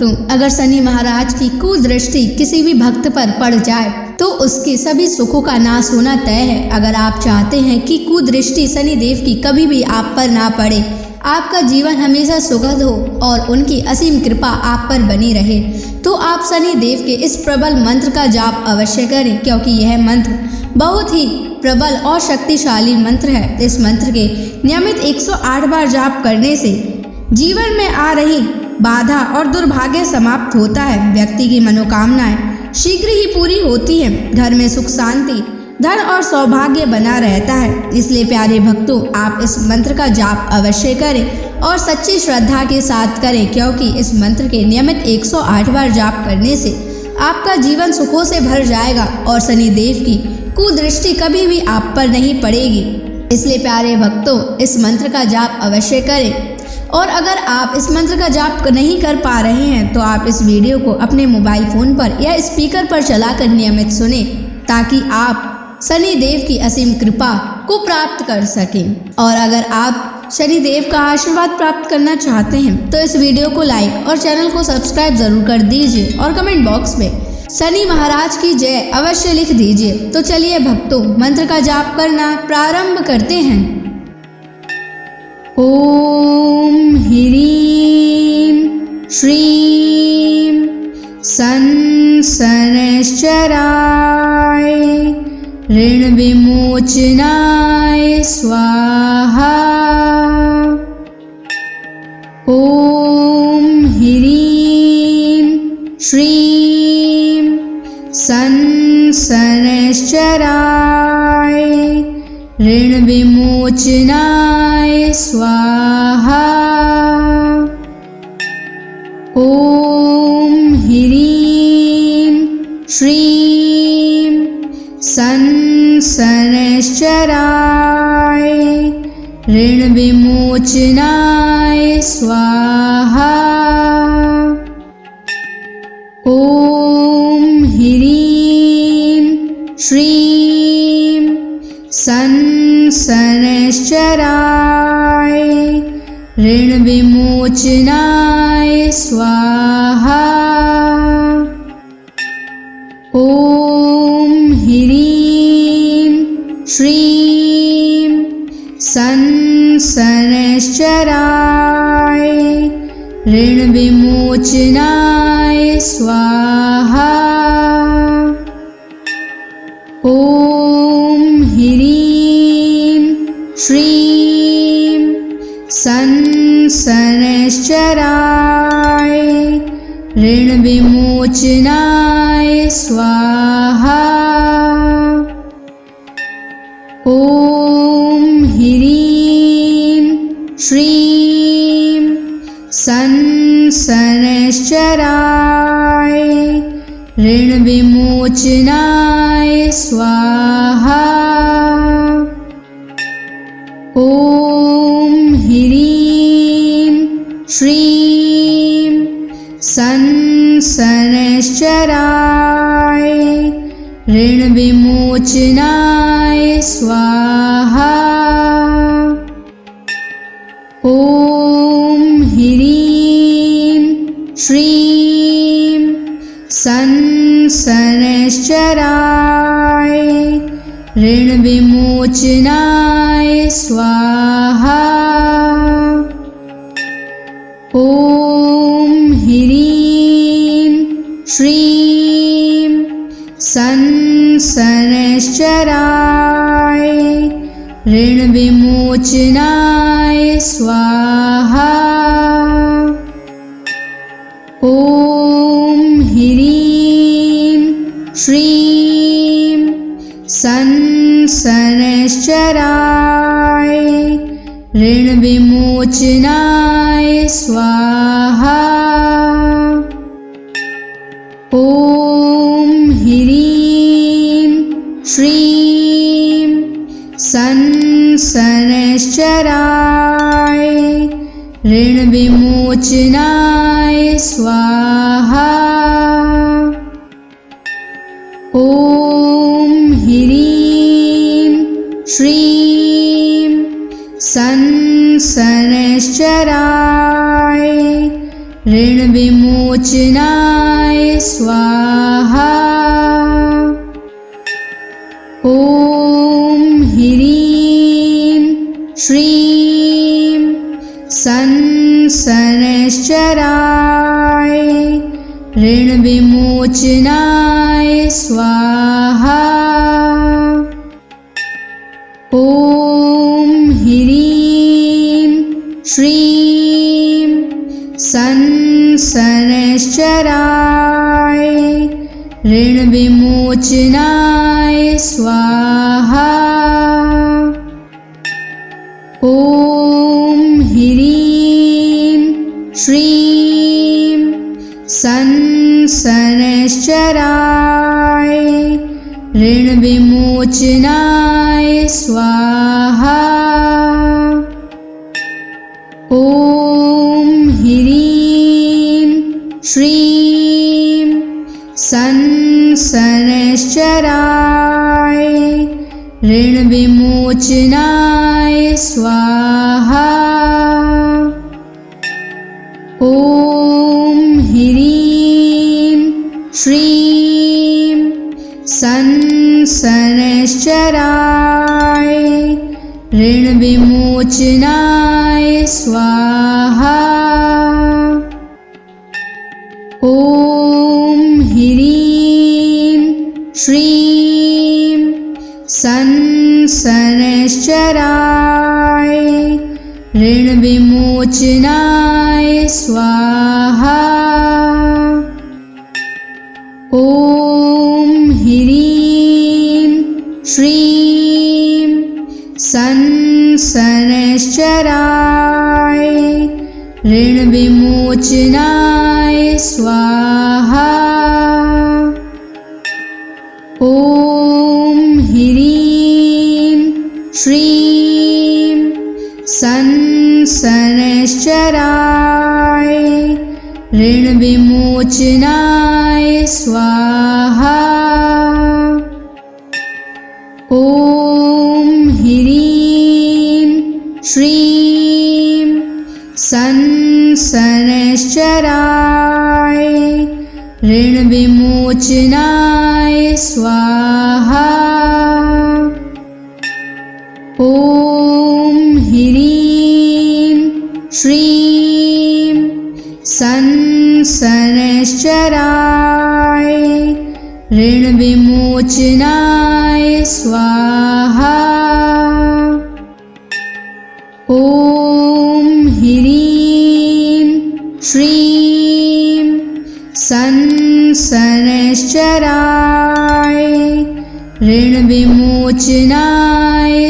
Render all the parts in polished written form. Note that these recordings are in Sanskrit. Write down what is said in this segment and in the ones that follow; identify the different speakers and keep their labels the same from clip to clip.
Speaker 1: भक्तों, अगर शनि महाराज की कुदृष्टि किसी भी भक्त पर पड़ जाए तो उसके सभी सुखों का नाश होना तय है। अगर आप चाहते हैं कि कुदृष्टि शनि देव की कभी भी आप पर ना पड़े, आपका जीवन हमेशा सुखद हो और उनकी असीम कृपा आप पर बनी रहे, तो आप शनि देव के इस प्रबल मंत्र का जाप अवश्य करें, क्योंकि यह मंत्र बहुत ही प्रबल और शक्तिशाली मंत्र है। इस मंत्र के नियमित 108 बार जाप करने से जीवन में आ रही बाधा और दुर्भाग्य समाप्त होता है। व्यक्ति की मनोकामनाएं शीघ्र ही पूरी होती हैं। घर में सुख शांति, धन और सौभाग्य बना रहता है। इसलिए प्यारे भक्तों, आप इस मंत्र का जाप अवश्य करें और सच्ची श्रद्धा के साथ करें, क्योंकि इस मंत्र के नियमित 108 बार जाप करने से आपका जीवन सुखों से भर जाएगा और शनि देव की कुदृष्टि कभी भी आप पर नहीं पड़ेगी। इसलिए प्यारे भक्तों, इस मंत्र का जाप अवश्य करें। और अगर आप इस मंत्र का जाप नहीं कर पा रहे हैं तो आप इस वीडियो को अपने मोबाइल फोन पर या स्पीकर पर चलाकर नियमित सुनें, ताकि आप शनि देव की असीम कृपा को प्राप्त कर सकें। और अगर आप शनि देव का आशीर्वाद प्राप्त करना चाहते हैं तो इस वीडियो को लाइक और चैनल को सब्सक्राइब जरूर कर दीजिए और कमेंट बॉक्स में शनि महाराज की जय अवश्य लिख दीजिए। तो चलिए भक्तों, मंत्र का जाप करना प्रारंभ करते हैं। ओम ह्रीं श्रीं शनैश्चराय ऋण विमोचनाय स्वाहा। ओम ह्रीं श्रीं शनैश्चराय ऋण विमोचनाय स्वाहा। ओम ह्रीं श्रीं शनैश्चराय ऋण विमोचनाय स्वाहा। ओम ह्रीं श्रीं शनैश्चराय ऋण विमोचनाय स्वाहा। ओम ह्रीं श्रीं शनैश्चराय ऋण विमोचनाय स्वाहा। ओम ह्रीं श्रीं शनैश्चराय ऋण विमोचनाय स्वाहा। ओम ह्रीं श्रीं शनैश्चराय ऋण विमोचनाय स्वाहा। ओम ह्रीं श्रीं शनैश्चराय ऋण विमोचनाय स्वाहा। ओम ह्रीं श्रीं शनैश्चराय ऋण विमोचनाय स्वाहा। ओम ह्रीं श्रीं शनैश्चराय ऋण विमोचनाय स्वाहा। ओम ह्रीं श्रीं शनैश्चराय ऋण विमोचनाय स्वाहा। ओम ह्रीं श्रीं शनैश्चराय ऋण विमोचनाय स्वाहा। ओम ह्रीं श्रीं शनैश्चराय ऋण विमोचनाय विमोचनाय स्वाहा। ॐ ह्रीं श्रीं शनैश्चराय ऋणविमोचनाय स्वाहा। ॐ ह्रीं श्रीं शनैश्चराय ऋणविमोचनाय स्वाहा। ॐ ह्रीं श्रीं शनैश्चराय ऋणविमोचनाय स्वाहा। ॐ ह्रीं श्रीं शनैश्चराय ऋणविमोचनाय स्वाहा। ॐ ह्रीं श्रीं शनैश्चराय ऋणविमोचनाय स्वाहा। ॐ ह्रीं श्रीं शनैश्चराय ऋणविमोचनाय स्वाहा। ॐ ह्रीं श्रीं शनैश्चराय ऋणविमोचनाय स्वाहा। ॐ ह्रीं श्रीं शनैश्चराय ऋणविमोचनाय स्वाहा। ॐ ह्रीं श्रीं शनैश्चराय ऋणविमोचनाय स्वाहा। ॐ ह्रीं श्रीं शनैश्चराय ऋणविमोचनाय स्वाहा। ॐ ह्रीं श्रीं शनैश्चराय ऋणविमोचनाय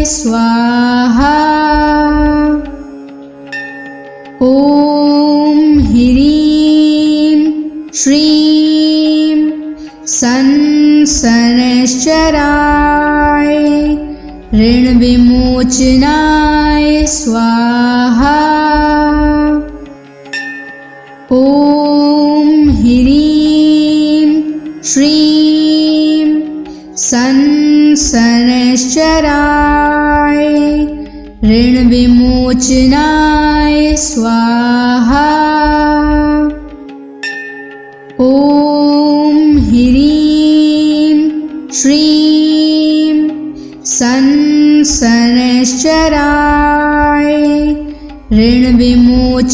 Speaker 1: स्वाहा। ॐ ह्रीं श्रीं शनैश्चराय ऋणविमोचनाय स्वाहा। ॐ ह्रीं श्रीं शनैश्चराय ऋणविमोचनाय स्वाहा। ॐ ह्रीं श्रीं शनैश्चराय ऋणविमोचनाय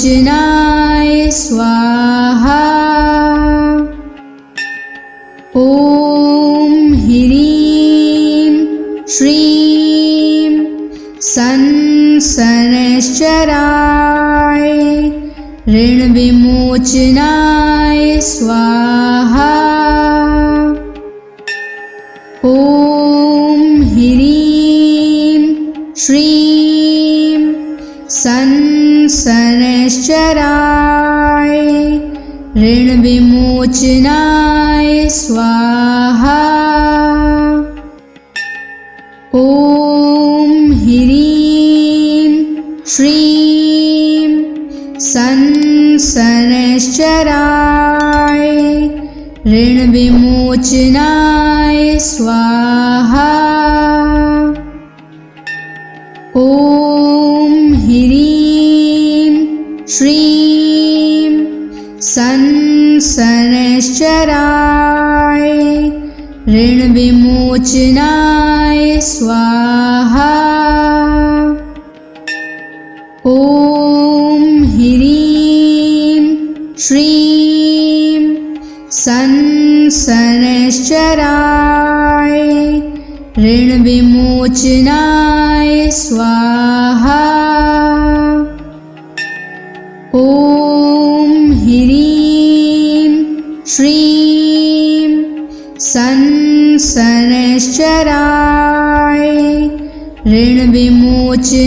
Speaker 1: स्वाहा। ॐ ह्रीं श्रीं शनैश्चराय ऋणविमोचनाय स्वाहा। ॐ ह्रीं श्रीं शनैश्चराय ऋणविमोचनाय स्वाहा। ॐ ह्रीं श्रीं शनैश्चराय ऋणविमोचनाय स्वाहा। ॐ ह्रीं श्रीं शनैश्चराय शनैश्चराय ऋणविमोचनाय स्वाहा। ॐ ह्रीं श्रीं शनैश्चराय ऋणविमोचनाय स्वाहा। ॐ ह्रीं श्रीं शनैश्चराय ऋणविमोचनाय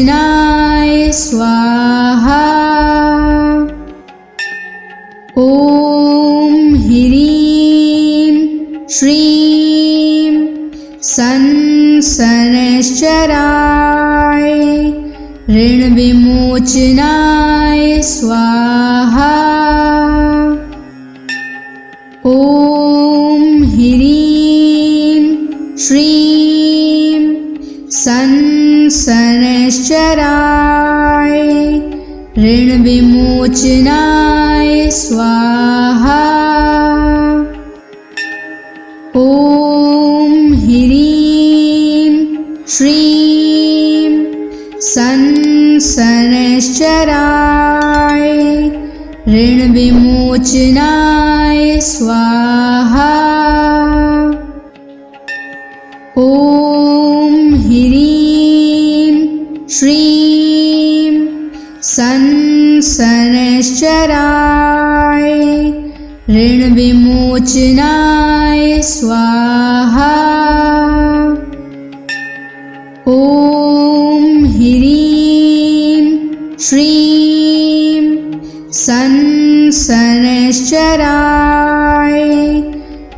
Speaker 1: स्वाहा। ॐ ह्रीं श्रीं शनैश्चराय ऋणविमोचनाय स्वाहा। ॐ ह्रीं श्रीं शनैश्चराय ऋणविमोचनाय स्वाहा। ॐ ह्रीं श्रीं शनैश्चराय ऋणविमोचनाय स्वाहा। ॐ ह्रीं श्रीं शनैश्चराय ऋणविमोचनाय स्वाहा। ॐ ह्रीं श्रीं शनैश्चराय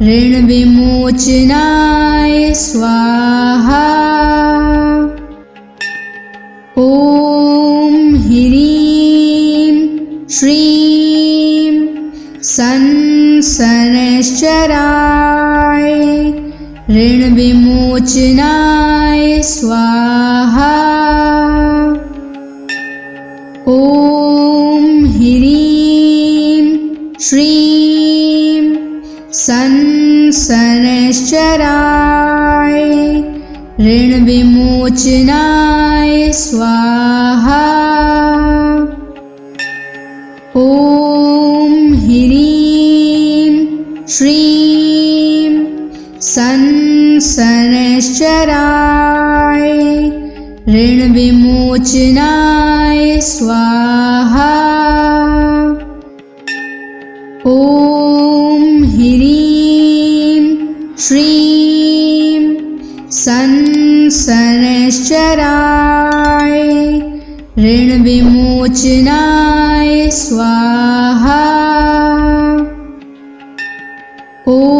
Speaker 1: ऋणविमोचनाय स्वाहा। ॐ ह्रीं श्रीं शनैश्चराय ऋणविमोचनाय स्वाहा। ॐ ह्रीं श्रीं शनैश्चराय ऋणविमोचनाय स्वाहा। ॐ ह्रीं श्रीं शनैश्चराय ऋणविमोचनाय स्वाहा। ॐ ह्रीं श्रीं शनैश्चराय ऋणविमोचनाय स्वाहा।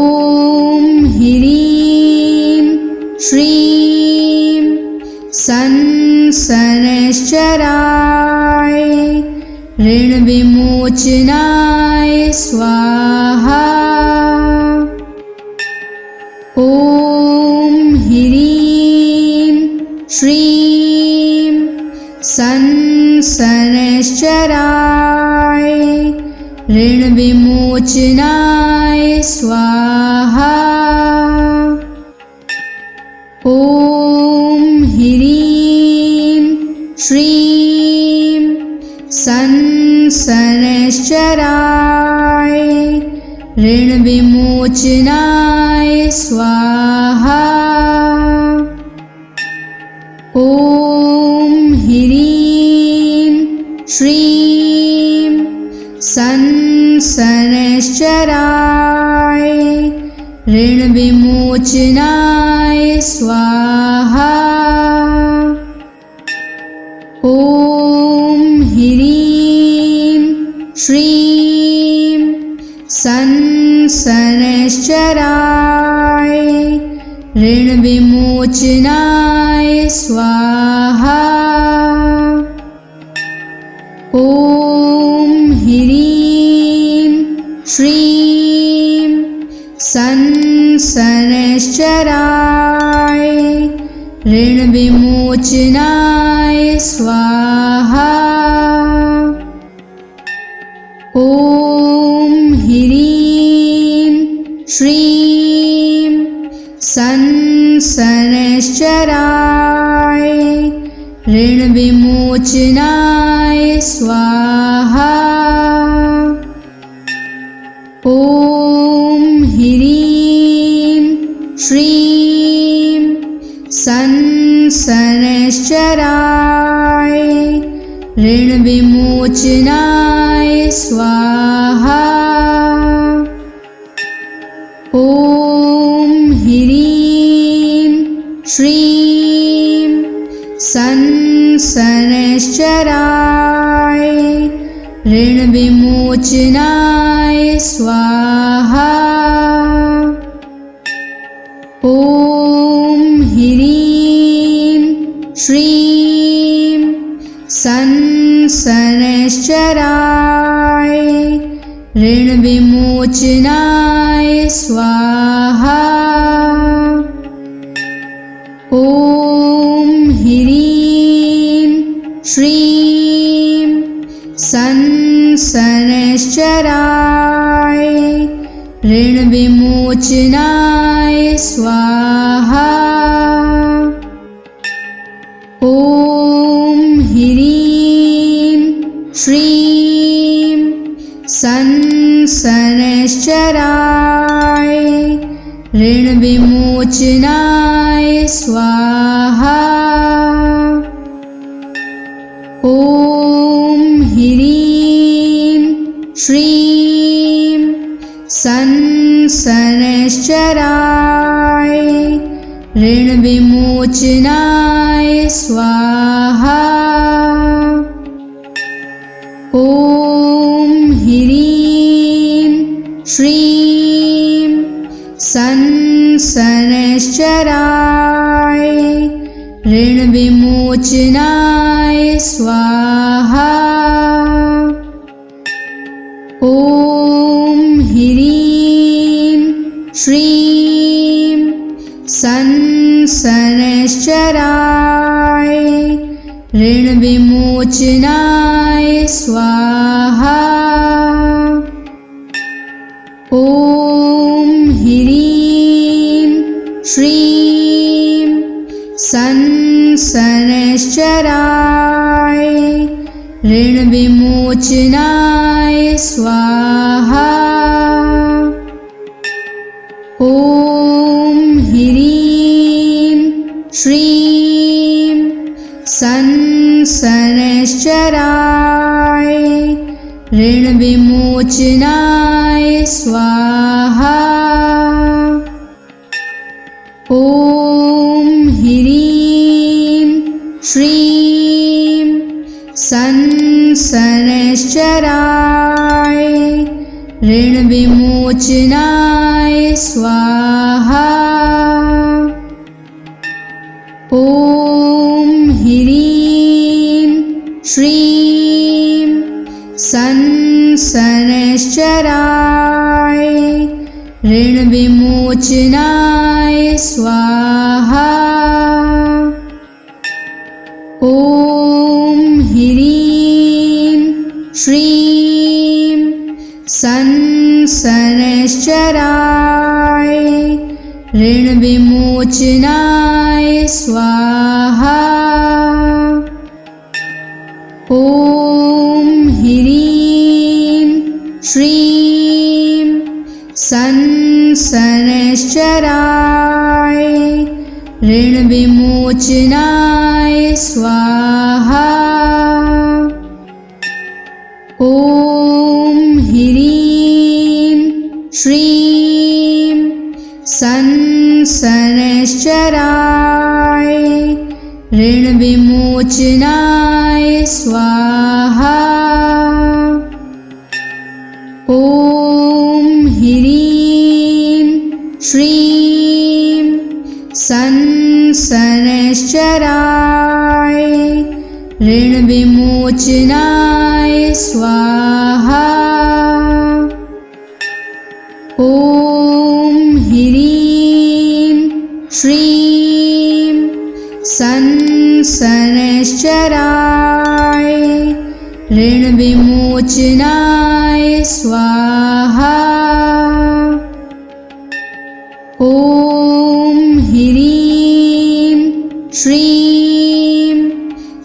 Speaker 1: ॐ ह्रीं श्रीं शनैश्चराय ऋणविमोचनाय स्वाहा। ॐ ह्रीं श्रीं शनैश्चराय ऋणविमोचनाय स्वाहा। ॐ ह्रीं श्रीं शनैश्चराय ऋणविमोचनाय स्वाहा। ॐ ह्रीं श्रीं शनैश्चराय ऋणविमोचनाय स्वाहा। ॐ ह्रीं श्रीं शनैश्चराय ऋणविमोचनाय स्वाहा। ॐ ह्रीं श्रीं शनैश्चराय ऋणविमोचनाय स्वाहा। ॐ ह्रीं ऋण विमोचनाय स्वाहा। ॐ ह्रीं श्रीं शनैश्चराय ऋण विमोचनाय स्वाहा। ॐ ह्रीं श्रीं शनैश्चराय ऋण विमोचनाय स्वाहा। ॐ ह्रीं श्रीं शनैश्चराय ऋण विमोचनाय स्वाहा। ॐ ह्रीं श्रीं शनैश्चराय ऋण विमोचनाय स्वाहा। ॐ ह्रीं श्रीं शनैश्चराय ऋण विमोचनाय स्वाहा। ॐ ह्रीं श्रीं शनैश्चराय ऋण विमोचनाय स्वाहा। ॐ ह्रीं श्रीं शनैश्चराय ऋण विमोचनाय स्वाहा। ॐ ह्रीं श्रीं शनैश्चराय ऋण विमोचनाय स्वाहा। ॐ ह्रीं श्रीं शनैश्चराय ऋण विमोचनाय स्वाहा। ॐ ह्रीं श्रीं शनैश्चराय ऋण विमोचनाय स्वाहा। ॐ ह्रीं श्रीं शनैश्चराय ऋण विमोचनाय स्वाहा। ॐ ह्रीं श्रीं शनैश्चराय ऋण विमोचनाय स्वाहा। ॐ ह्रीं श्रीं शनैश्चराय ऋण विमोचनाय स्वाहा। ॐ ह्रीं श्रीं शनैश्चराय ऋण विमोचनाय स्वाहा। ॐ ह्रीं श्रीं शनैश्चराय ऋण विमोचनाय स्वाहा। ॐ ह्रीं श्रीं शनैश्चराय ऋण विमोचनाय स्वाहा। ॐ ह्रीं श्रीं शनैश्चराय ऋण विमोचनाय स्वाहा। ॐ ह्रीं श्रीं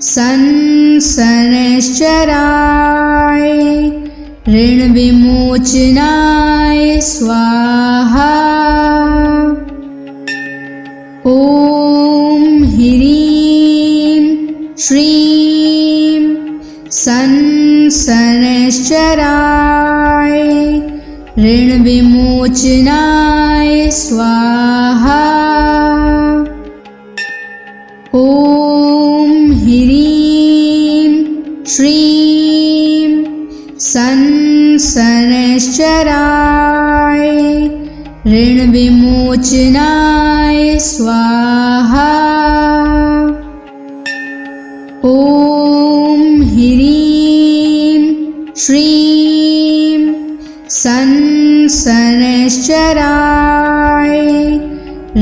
Speaker 1: संसनश्चराय ऋणविमोचनाय स्वाहा। ॐ ह्रीं श्रीं संसनश्चराय ऋणविमोचनाय स्वाहा। ॐ ह्रीं श्रीं संसनश्चराय ऋणविमोचनाय स्वाहा। ॐ ह्रीं श्रीं संसनश्चराय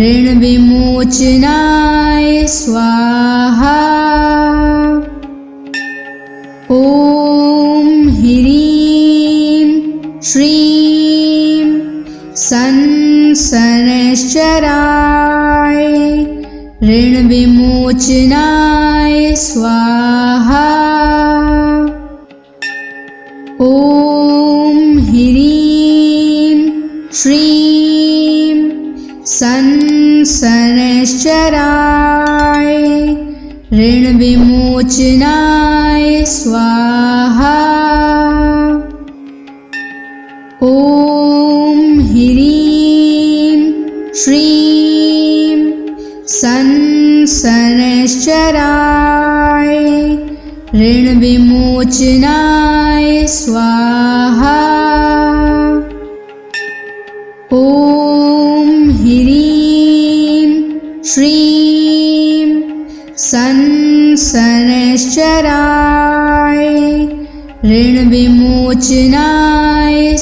Speaker 1: ऋणविमोचनाय स्वाहा। ॐ ह्रीं श्रीं संसनश्चराय ऋणविमोचनाय स्वाहा। ॐ ह्रीं श्रीं संसनश्चराय ऋणविमोचनाय स्वाहा। ॐ ह्रीं श्रीं संसनश्चराय ऋणविमोचनाय स्वाहा। ॐ ह्रीं श्रीं संसनश्चराय ऋणविमोचनाय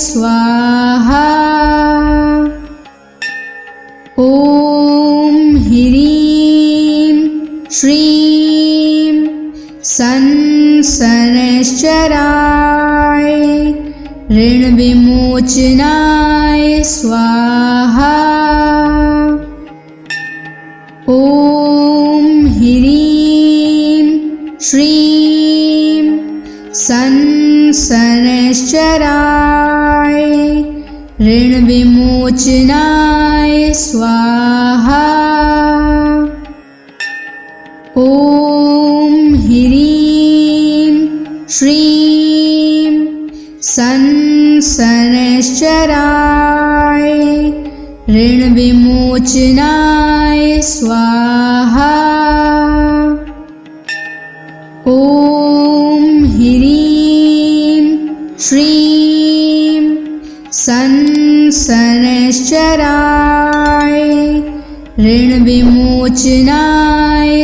Speaker 1: स्वाहा। ॐ ह्रीं श्रीं संसनश्चराय ऋणविमोचनाय स्वाहा। ॐ ह्रीं श्रीं संसनश्चराय ऋणविमोचनाय स्वाहा। ॐ ह्रीं श्रीं संसनश्चराय ऋणविमोचनाय स्वाहा। ॐ ह्रीं श्रीं संसनश्चराय ऋणविमोचनाय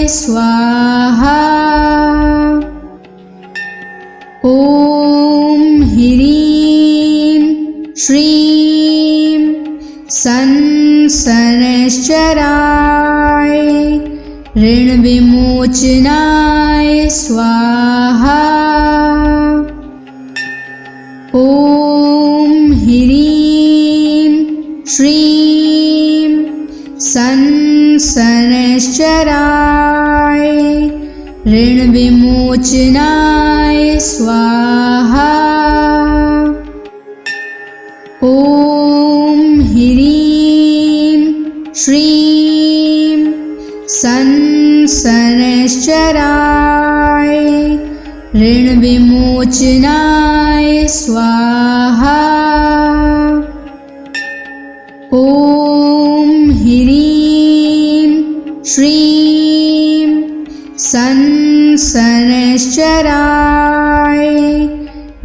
Speaker 1: स्वाहा। ॐ ह्रीं श्रीं संसनश्चराय ऋणविमोचनाय स्वाहा। ॐ ह्रीं श्रीं संसनश्चराय ऋणविमोचनाय स्वाहा। ॐ ह्रीं श्रीं संसनश्चराय ऋणविमोचनाय स्वाहा। ॐ ह्रीं श्रीं संसनश्चराय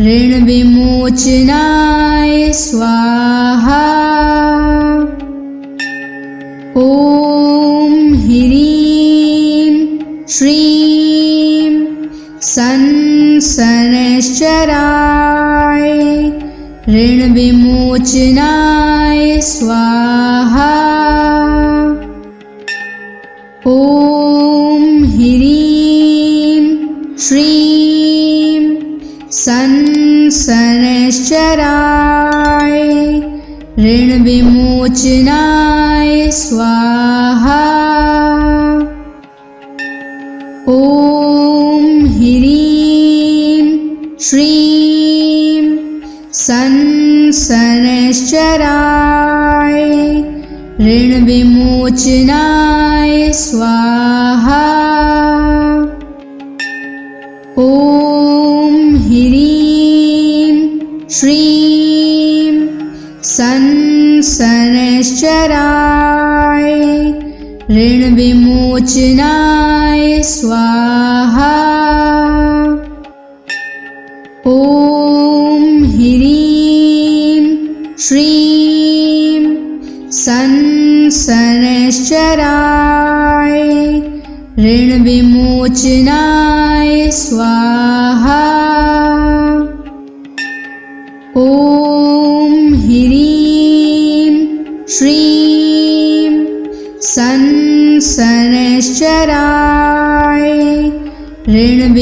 Speaker 1: ऋणविमोचनाय स्वाहा। ॐ ह्रीं श्रीं संसनश्चराय ऋणविमोचनाय स्वाहा। ॐ ह्रीं श्रीं संसनश्चराय ऋणविमोचनाय स्वाहा। ॐ शनैश्चराय ऋणविमोचनाय स्वाहा। ॐ ह्रीं श्रीं शनैश्चराय ऋणविमोचनाय स्वाहा। ॐ ह्रीं श्रीं शनैश्चराय ऋणविमोचनाय स्वाहा। ॐ ह्रीं श्रीं शनैश्चराय ऋणविमोचनाय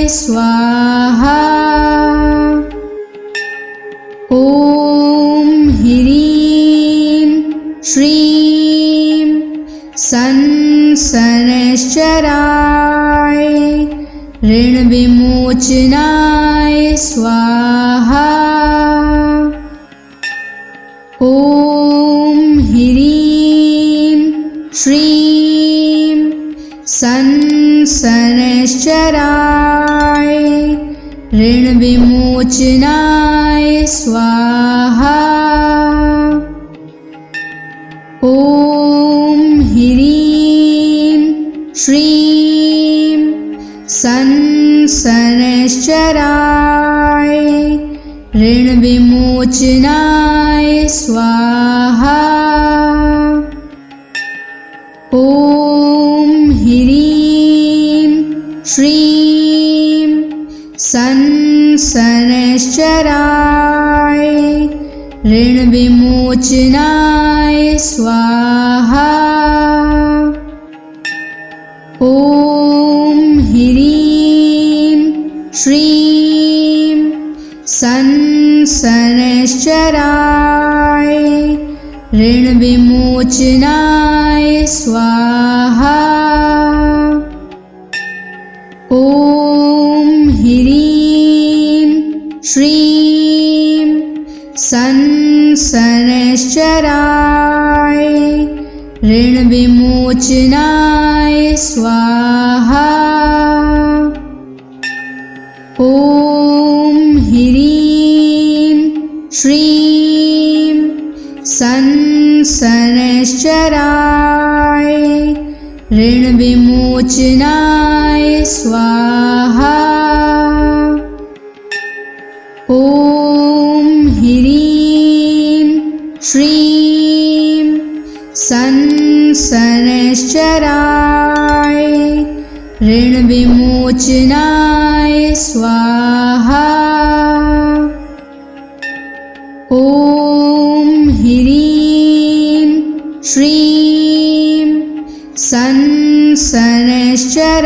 Speaker 1: स्वाहा। ॐ ह्रीं श्रीं शनैश्चराय ऋणविमोचनाय स्वाहा। ॐ ह्रीं श्रीं शनैश्चराय ऋणविमोचनाय स्वाहा। ॐ ह्रीं श्रीं शनैश्चराय ऋणविमोचनाय स्वाहा। ॐ ह्रीं श्रीं शनैश्चराय ऋणविमोचनाय स्वाहा। ॐ ह्रीं श्रीं शनैश्चराय ऋणविमोचनाय स्वाहा। ॐ ह्रीं श्रीं शनैश्चराय ऋणविमोचनाय स्वाहा। ॐ ह्रीं श्रीं शनैश्चराय ऋणविमोचनाय स्वाहा। ॐ ह्रीं श्रीं शनैश्चराय ऋणविमोचनाय स्वाहा। ॐ ह्रीं श्रीं शनैश्चराय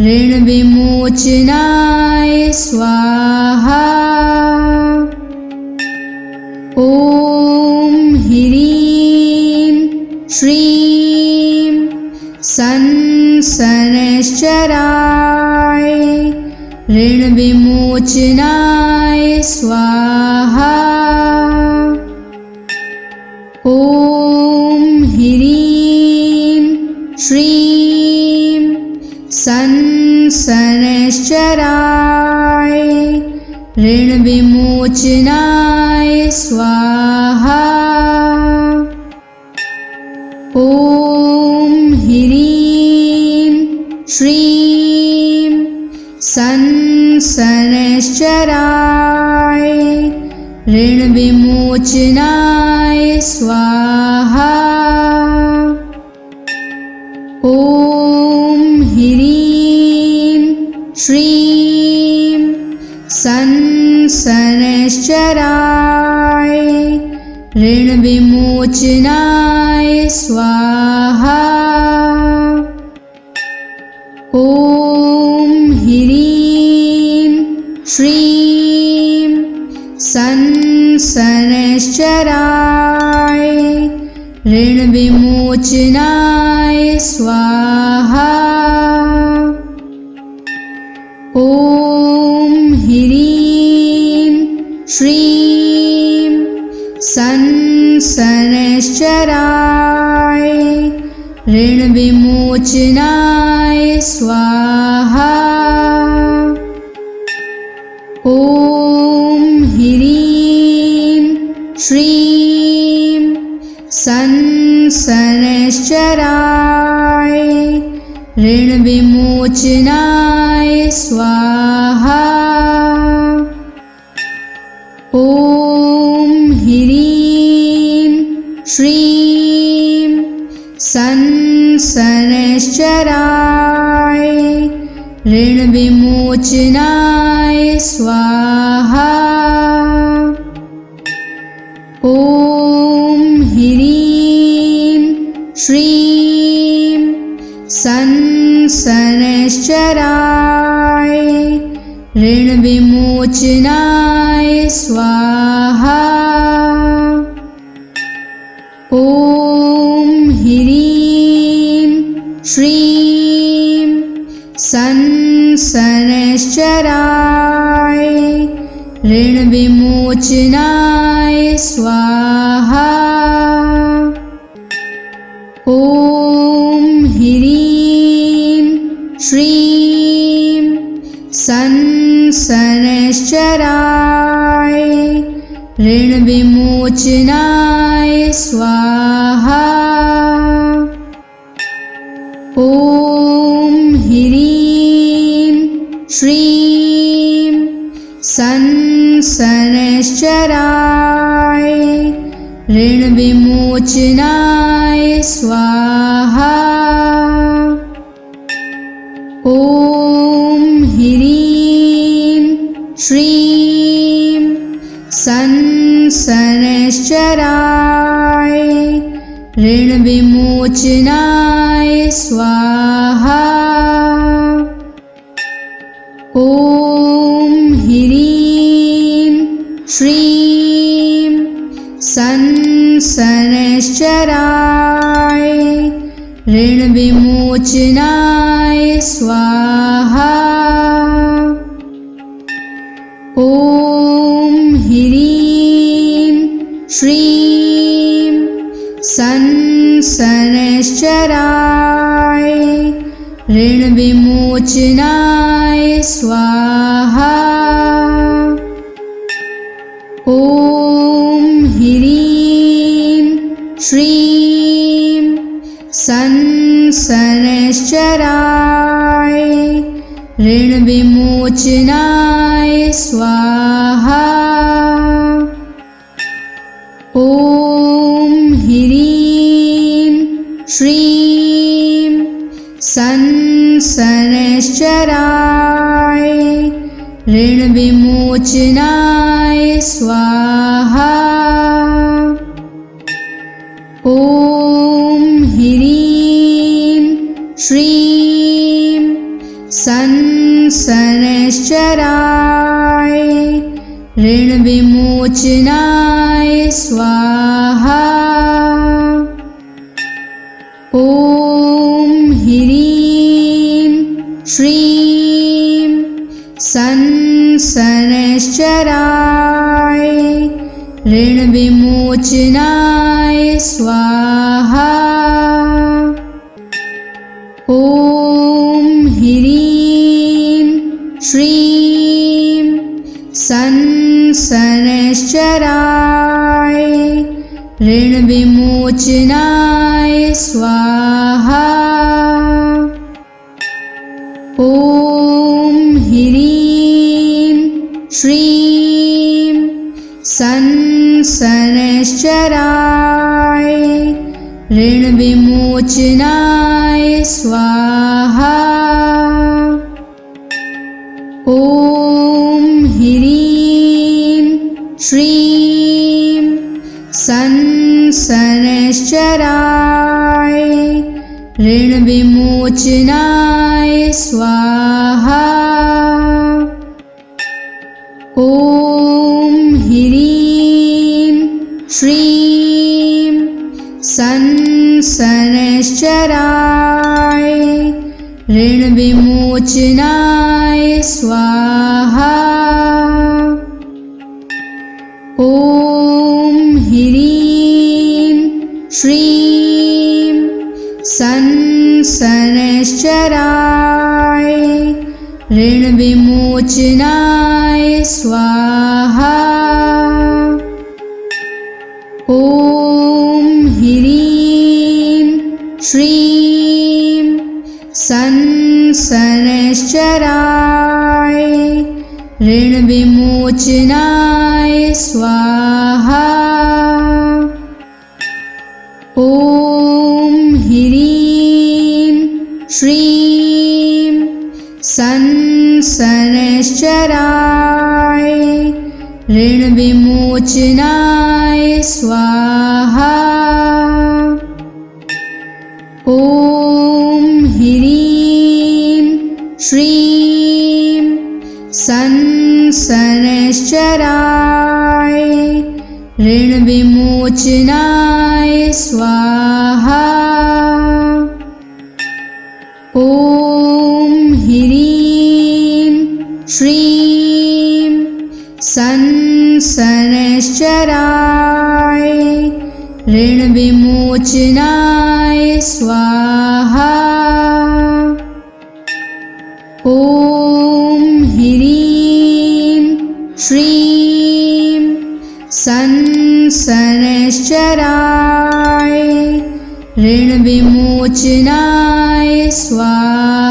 Speaker 1: ऋणविमोचनाय स्वाहा। ॐ ह्रीं श्रीं शनैश्चराय ऋणविमोचनाय स्वाहा। ॐ ह्रीं श्रीं शनैश्चराय ऋणविमोचनाय स्वाहा। ॐ ह्रीं श्रीं शनैश्चराय ऋणविमोचनाय स्वाहा। ॐ ह्रीं श्रीं शनैश्चराय ऋणविमोचनाय स्वाहा। ॐ ह्रीं श्रीं शनैश्चराय ऋणविमोचनाय स्वाहा। ॐ ह्रीं ऋणविमोचनाय स्वाहा। ॐ ह्रीं श्रीं संसनश्चराय ऋणविमोचनाय स्वाहा। ॐ ह्रीं श्रीं संसनश्चराय ऋणविमोचनाय स्वाहा। ॐ ह्रीं श्रीं संसनश्चराय ऋणविमोचनाय स्वाहा। ॐ ह्रीं श्रीं संसनश्चराय ऋणविमोचनाय स्वाहा। ॐ ह्रीं श्रीं संसनश्चराय ऋणविमोचनाय स्वाहा। ॐ ह्रीं श्रीं संसनश्चराय ऋणविमोचनाय स्वाहा। ॐ ह्रीं श्रीं संसनश्चराय ऋणविमोचनाय स्वाहा। ॐ ह्रीं श्रीं संसनश्चराय ऋणविमोचनाय स्वाहा। ॐ ह्रीं श्रीं संसनश्चराय ऋणविमोचनाय स्वाहा। ॐ ह्रीं श्रीं संसनश्चराय ऋणविमोचनाय स्वाहा। ॐ ह्रीं श्रीं संसनश्चराय ऋणविमोचनाय स्वाहा। ॐ ह्रीं श्रीं संसनश्चराय ऋणविमोचनाय स्वाहा। ॐ ह्रीं श्रीं संसनश्चराय ऋणविमोचनाय स्वाहा। ॐ ह्रीं श्रीं संसनश्चराय ऋणविमोचनाय स्वाहा। ॐ ह्रीं श्रीं संसनश्चराय ऋणविमोचनाय स्वाहा। ॐ ह्रीं श्रीं संसनश्चराय ऋणविमोचनाय स्वाहा। ॐ ह्रीं श्रीं संसनश्चराय ऋणविमोचनाय स्वाहा। ॐ ह्रीं श्रीं संसनश्चराय शनैश्चराय ऋणविमोचनाय स्वाहा। ॐ ह्रीं श्रीं शनैश्चराय ऋणविमोचनाय स्वाहा। ॐ ह्रीं श्रीं शनैश्चराय ऋणविमोचनाय स्वाहा। ॐ ह्रीं श्रीं शनैश्चराय ऋणविमोचनाय स्वाहा। ॐ ह्रीं श्रीं शनैश्चराय ऋणविमोचनाय स्वाहा। ॐ ह्रीं श्रीं शनैश्चराय ऋणविमोचनाय स्वाहा।